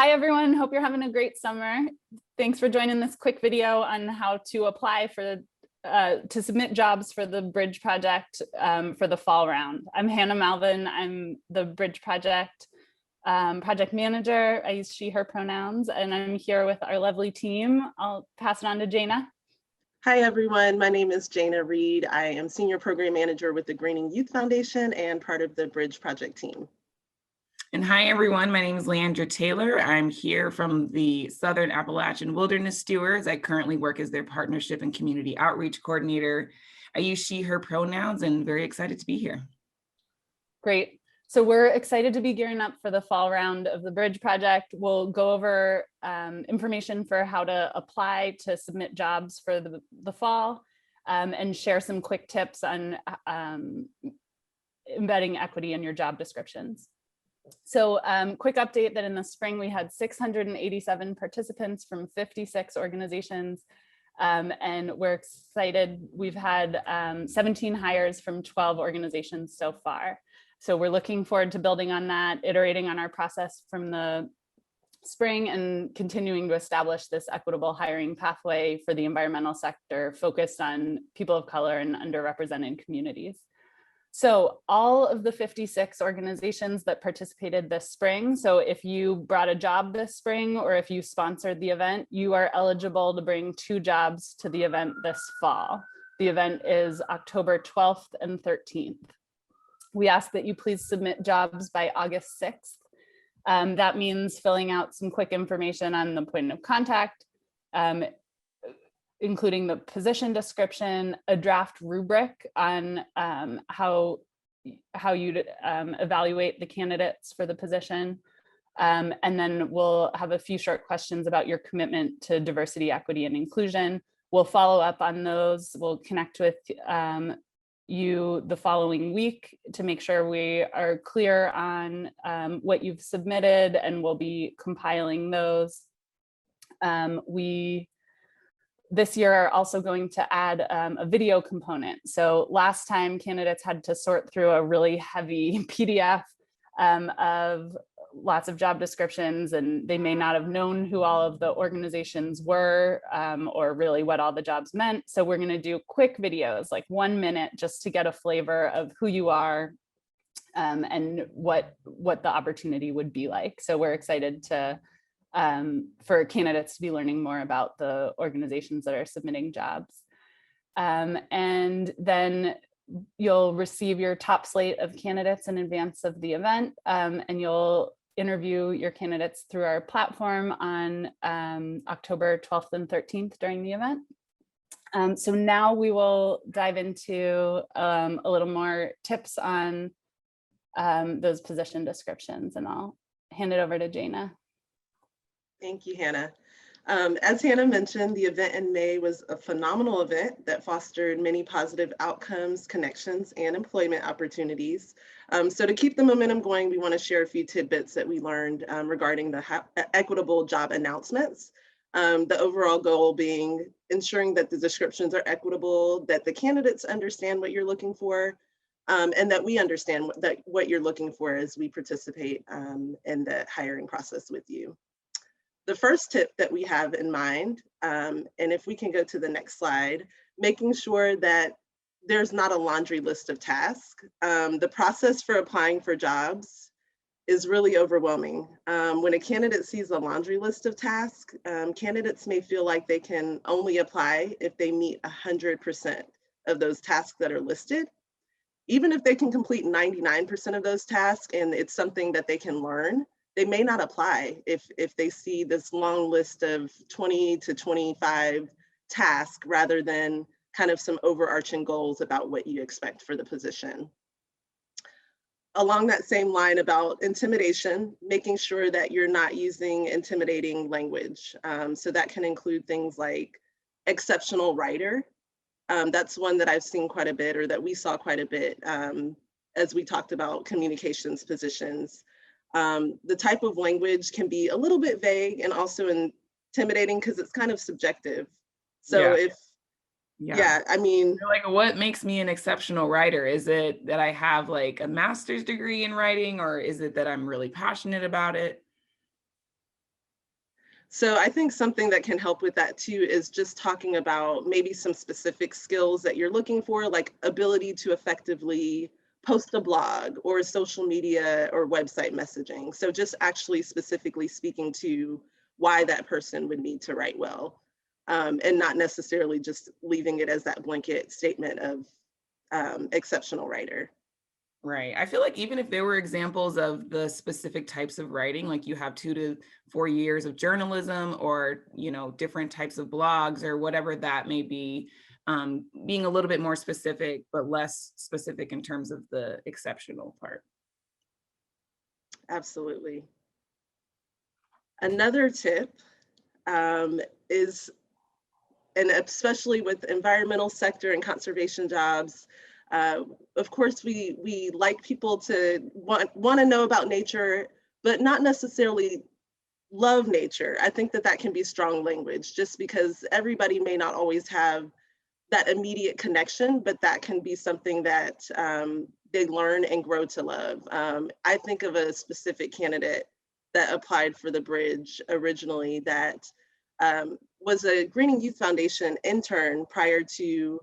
Hi, everyone. Hope you're having a great summer. Thanks for joining this quick video on how to apply for to submit jobs for the Bridge Project for the fall round. I'm Hannah Malvin. I'm the Bridge Project project manager. I use she, her pronouns, and I'm here with our lovely team. I'll pass it on to Jana. Hi, everyone. My name is Jana Reed. I am Senior Program Manager with the Greening Youth Foundation and part of the Bridge Project team. And hi, everyone. My name is Leandra Taylor. I'm here from the Southern Appalachian Wilderness Stewards. I currently work as their Partnership and Community Outreach Coordinator. I use she, her pronouns, and very excited to be here. Great. So we're excited to be gearing up for the fall round of the Bridge Project. We'll go over information for how to apply to submit jobs for the fall and share some quick tips on embedding equity in your job descriptions. So quick update that in the spring, we had 687 participants from 56 organizations. And we're excited. We've had 17 hires from 12 organizations so far. So we're looking forward to building on that, iterating on our process from the spring and continuing to establish this equitable hiring pathway for the environmental sector focused on people of color and underrepresented communities. So all of the 56 organizations that participated this spring, so if you brought a job this spring or if you sponsored the event, you are eligible to bring 2 jobs to the event this fall. The event is October 12th and 13th. We ask that you please submit jobs by August 6th. That means filling out some quick information on the point of contact, including the position description, a draft rubric on how you'd evaluate the candidates for the position. And then we'll have a few short questions about your commitment to diversity, equity, and inclusion. We'll follow up on those. We'll connect with you the following week to make sure we are clear on what you've submitted, and we'll be compiling those. We this year are also going to add a video component. So last time candidates had to sort through a really heavy PDF of lots of job descriptions, and they may not have known who all of the organizations were or really what all the jobs meant. So we're going to do quick videos, like 1 minute, just to get a flavor of who you are and what the opportunity would be like. So we're excited to for candidates to be learning more about the organizations that are submitting jobs. And then you'll receive your top slate of candidates in advance of the event, and you'll interview your candidates through our platform on October 12th and 13th during the event. So now we will dive into a little more tips on those position descriptions, and I'll hand it over to Jana. Thank you, Hannah. As Hannah mentioned, the event in May was a phenomenal event that fostered many positive outcomes, connections, and employment opportunities. So to keep the momentum going, we want to share a few tidbits that we learned regarding the equitable job announcements. The overall goal being ensuring that the descriptions are equitable, that the candidates understand what you're looking for, and that we understand what you're looking for as we participate in the hiring process with you. The first tip that we have in mind, and if we can go to the next slide, making sure that there's not a laundry list of tasks. The process for applying for jobs is really overwhelming. When a candidate sees a laundry list of tasks, candidates may feel like they can only apply if they meet 100% of those tasks that are listed. Even if they can complete 99% of those tasks and it's something that they can learn, they may not apply if they see this long list of 20 to 25 tasks rather than kind of some overarching goals about what you expect for the position. Along that same line about intimidation, making sure that you're not using intimidating language. So that can include things like exceptional writer. That's one that I've seen quite a bit, or that we saw quite a bit as we talked about communications positions. The type of language can be a little bit vague and also intimidating because it's kind of subjective. So I mean, like, what makes me an exceptional writer? Is it that I have like a master's degree in writing, or is it that I'm really passionate about it? So I think something that can help with that too is just talking about maybe some specific skills that you're looking for, like ability to effectively post a blog or social media or website messaging. So just actually specifically speaking to why that person would need to write well, and not necessarily just leaving it as that blanket statement of exceptional writer. Right. I feel like even if there were examples of the specific types of writing, like you have 2 to 4 years of journalism or, different types of blogs or whatever that may be, being a little bit more specific, but less specific in terms of the exceptional part. Absolutely. Another tip is, and especially with environmental sector and conservation jobs, of course, we like people to want to know about nature, but not necessarily love nature. I think that can be strong language, just because everybody may not always have that immediate connection, but that can be something that they learn and grow to love. I think of a specific candidate that applied for the bridge originally that was a Greening Youth Foundation intern prior to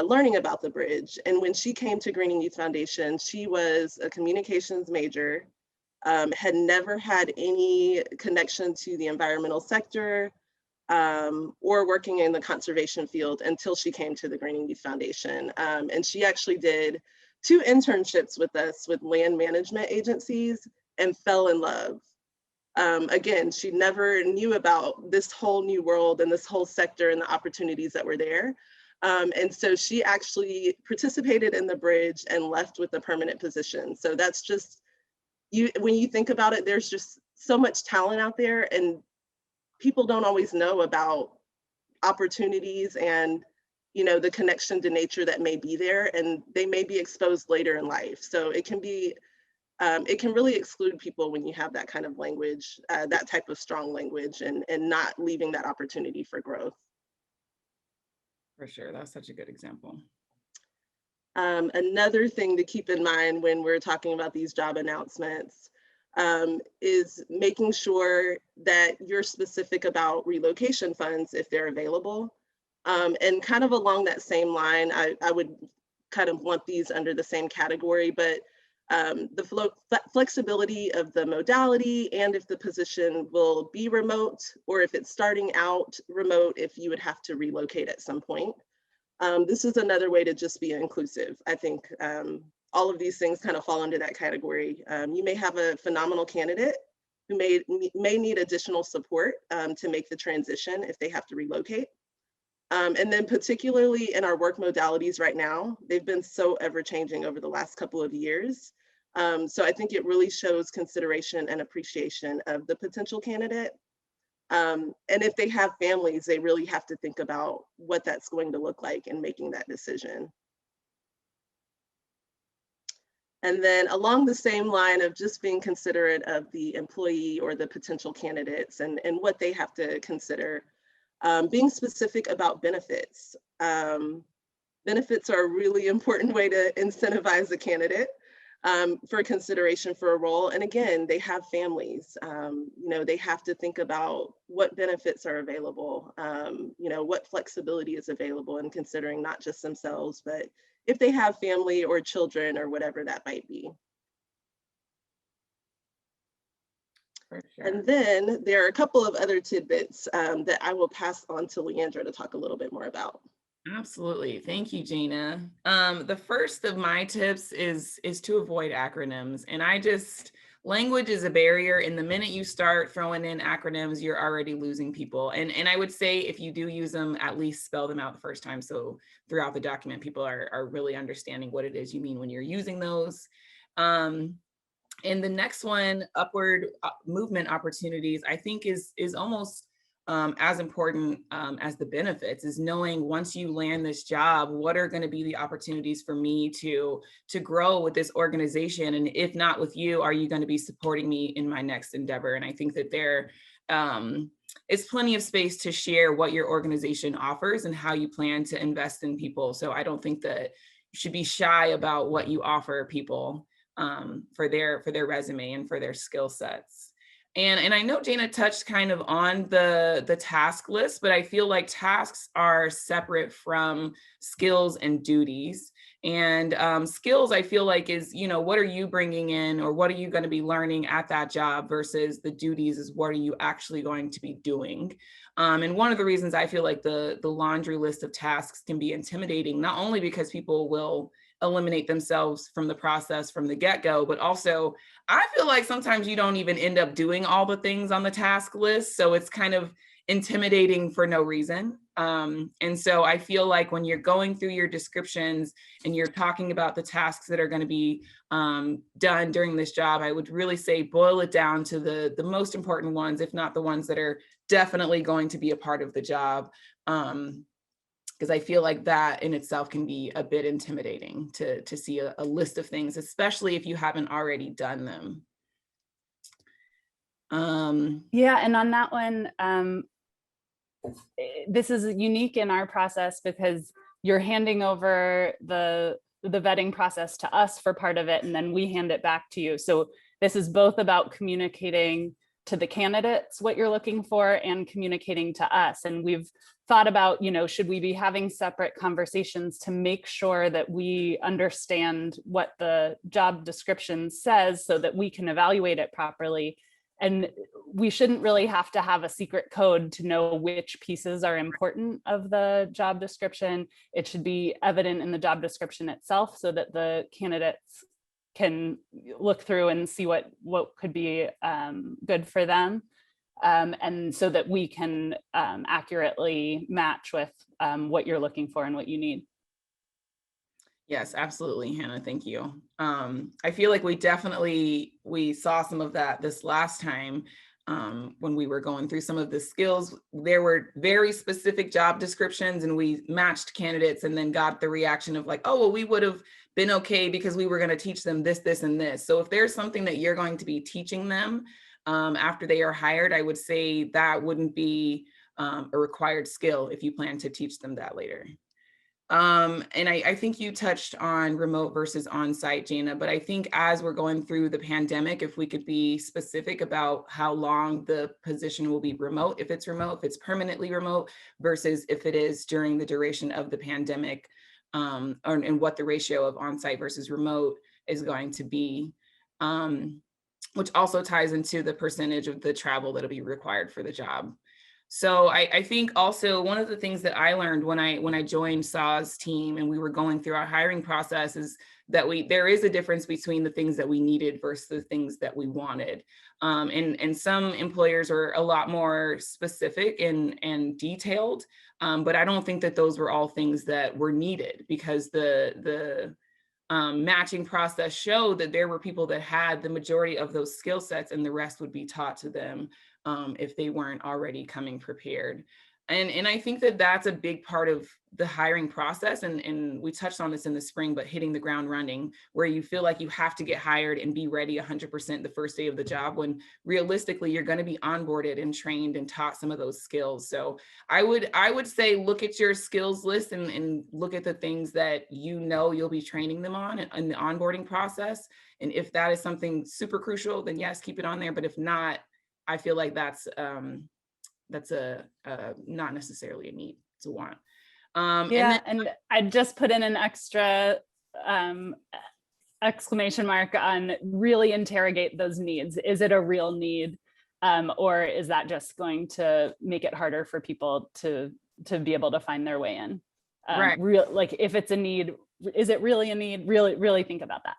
learning about the bridge. And when she came to Greening Youth Foundation, she was a communications major, had never had any connection to the environmental sector, or working in the conservation field until she came to the Greening Youth Foundation. And she actually did 2 internships with us with land management agencies and fell in love. Again, she never knew about this whole new world and this whole sector and the opportunities that were there. And so she actually participated in the bridge and left with a permanent position. So that's just, when you think about it, there's just so much talent out there, and people don't always know about opportunities and the connection to nature that may be there, and they may be exposed later in life. So it can really exclude people when you have that kind of language, that type of strong language, and not leaving that opportunity for growth. For sure. That's such a good example. Another thing to keep in mind when we're talking about these job announcements is making sure that you're specific about relocation funds if they're available. And kind of along that same line, I would kind of lump these under the same category, but the flexibility of the modality, and if the position will be remote, or if it's starting out remote, if you would have to relocate at some point. This is another way to just be inclusive. I think all of these things kind of fall under that category. You may have a phenomenal candidate who may need additional support to make the transition if they have to relocate. And then particularly in our work modalities right now, they've been so ever-changing over the last couple of years. So I think it really shows consideration and appreciation of the potential candidate. And if they have families, they really have to think about what that's going to look like in making that decision. And then along the same line of just being considerate of the employee or the potential candidates and what they have to consider, being specific about benefits. Benefits are a really important way to incentivize a candidate for consideration for a role. And again, they have families. They have to think about what benefits are available, what flexibility is available, and considering not just themselves, but if they have family or children or whatever that might be. For sure. And then there are a couple of other tidbits that I will pass on to Leandra to talk a little bit more about. Absolutely. Thank you, Jana. The first of my tips is to avoid acronyms. And language is a barrier. And the minute you start throwing in acronyms, you're already losing people. And I would say if you do use them, at least spell them out the first time. So throughout the document, people are really understanding what it is you mean when you're using those. And the next one, upward movement opportunities, I think is almost as important as the benefits, is knowing once you land this job, what are going to be the opportunities for me to grow with this organization? And if not with you, are you going to be supporting me in my next endeavor? And I think that there is plenty of space to share what your organization offers and how you plan to invest in people. So I don't think that you should be shy about what you offer people for their resume and for their skill sets. And I know Jana touched kind of on the task list, but I feel like tasks are separate from skills and duties. And skills, I feel like is, what are you bringing in or what are you going to be learning at that job versus the duties is what are you actually going to be doing? And one of the reasons I feel like the laundry list of tasks can be intimidating, not only because people will eliminate themselves from the process from the get-go, but also I feel like sometimes you don't even end up doing all the things on the task list. So it's kind of intimidating for no reason. And so I feel like when you're going through your descriptions and you're talking about the tasks that are going to be done during this job, I would really say boil it down to the most important ones, if not the ones that are definitely going to be a part of the job. Because I feel like that in itself can be a bit intimidating to see a list of things, especially if you haven't already done them. Yeah, and on that one, this is unique in our process because you're handing over the vetting process to us for part of it, and then we hand it back to you. So this is both about communicating to the candidates what you're looking for and communicating to us. And we've thought about, should we be having separate conversations to make sure that we understand what the job description says so that we can evaluate it properly. And we shouldn't really have to have a secret code to know which pieces are important of the job description. It should be evident in the job description itself so that the candidates can look through and see what could be good for them. And so that we can accurately match with what you're looking for and what you need. Yes, absolutely, Hannah. Thank you. I feel like we saw some of that this last time when we were going through some of the skills. There were very specific job descriptions and we matched candidates and then got the reaction of like, oh, well, we would have been okay because we were going to teach them this, this, and this. So if there's something that you're going to be teaching them after they are hired, I would say that wouldn't be a required skill if you plan to teach them that later. And I think you touched on remote versus on-site, Jana, but I think as we're going through the pandemic, if we could be specific about how long the position will be remote, if it's permanently remote versus if it is during the duration of the pandemic, and what the ratio of on-site versus remote is going to be, which also ties into the percentage of the travel that'll be required for the job. So I think also one of the things that I learned when I joined SAW's team and we were going through our hiring process is that there is a difference between the things that we needed versus the things that we wanted. And some employers are a lot more specific and detailed, but I don't think that those were all things that were needed because the matching process showed that there were people that had the majority of those skill sets and the rest would be taught to them if they weren't already coming prepared. And I think that that's a big part of the hiring process. And we touched on this in the spring, but hitting the ground running, where you feel like you have to get hired and be ready 100% the first day of the job, when realistically you're going to be onboarded and trained and taught some of those skills. So I would say look at your skills list and look at the things that you'll be training them on in the onboarding process. And if that is something super crucial, then yes, keep it on there. But if not, I feel like that's a not necessarily a need, it's a want. And I just put in an extra exclamation mark on really interrogate those needs. Is it a real need? Or is that just going to make it harder for people to be able to find their way in? Right. Like if it's a need, is it really a need? Really think about that.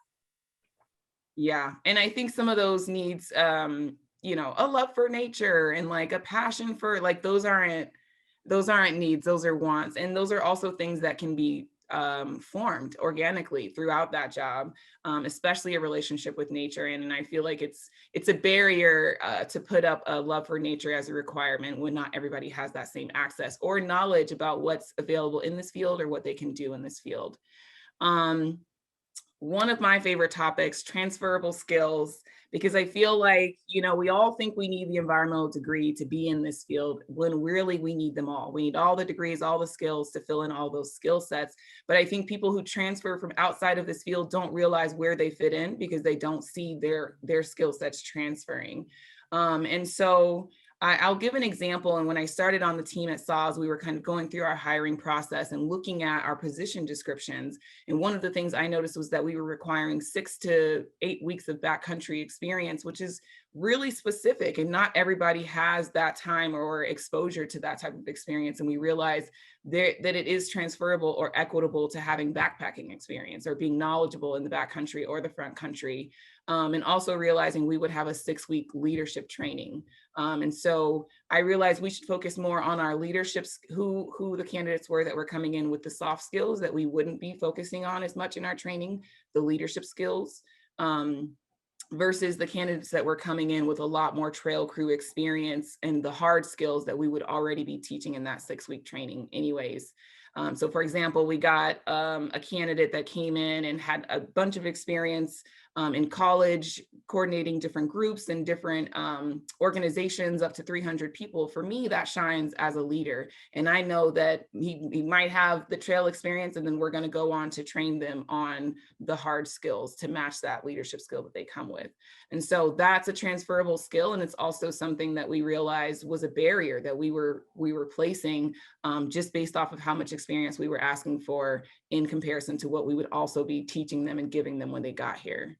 Yeah. And I think some of those needs, a love for nature and like a passion for like, those aren't needs, those are wants. And those are also things that can be formed organically throughout that job, especially a relationship with nature. And I feel like it's a barrier to put up a love for nature as a requirement when not everybody has that same access or knowledge about what's available in this field or what they can do in this field. one of my favorite topics, transferable skills, because I feel like, we all think we need the environmental degree to be in this field when really we need them all. We need all the degrees, all the skills to fill in all those skill sets. But I think people who transfer from outside of this field don't realize where they fit in because they don't see their skill sets transferring. And so I'll give an example. And when I started on the team at SAWS, we were kind of going through our hiring process and looking at our position descriptions. And one of the things I noticed was that we were requiring 6 to 8 weeks of backcountry experience, which is really specific. And not everybody has that time or exposure to that type of experience. And we realized that it is transferable or equitable to having backpacking experience or being knowledgeable in the backcountry or the front country. And also realizing we would have a 6-week leadership training. And so I realized we should focus more on our leaderships, who the candidates were that were coming in with the soft skills that we wouldn't be focusing on as much in our training, the leadership skills, versus the candidates that were coming in with a lot more trail crew experience and the hard skills that we would already be teaching in that 6-week training anyways. So for example, we got a candidate that came in and had a bunch of experience in college, coordinating different groups and different organizations up to 300 people. For me, that shines as a leader. And I know that he might have the trail experience, and then we're going to go on to train them on the hard skills to match that leadership skill that they come with. And so that's a transferable skill. And it's also something that we realized was a barrier that we were placing just based off of how much experience we were asking for in comparison to what we would also be teaching them and giving them when they got here.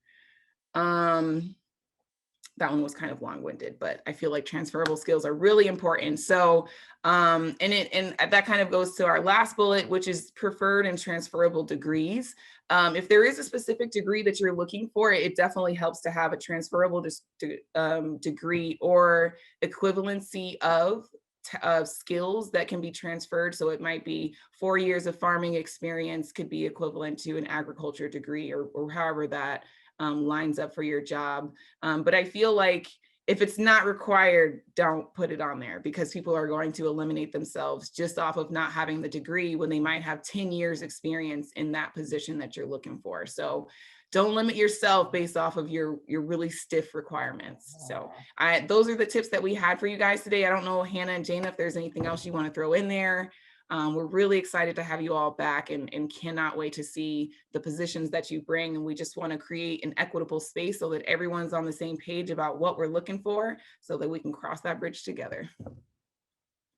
That one was kind of long-winded, but I feel like transferable skills are really important. So, and that kind of goes to our last bullet, which is preferred and transferable degrees. If there is a specific degree that you're looking for, it definitely helps to have a transferable degree or equivalency of skills that can be transferred. So it might be 4 years of farming experience could be equivalent to an agriculture degree or however that lines up for your job. But I feel like if it's not required, don't put it on there because people are going to eliminate themselves just off of not having the degree when they might have 10 years experience in that position that you're looking for. So don't limit yourself based off of your really stiff requirements. So those are the tips that we had for you guys today. I don't know, Hannah and Jana, if there's anything else you want to throw in there. We're really excited to have you all back and cannot wait to see the positions that you bring. And we just want to create an equitable space so that everyone's on the same page about what we're looking for so that we can cross that bridge together.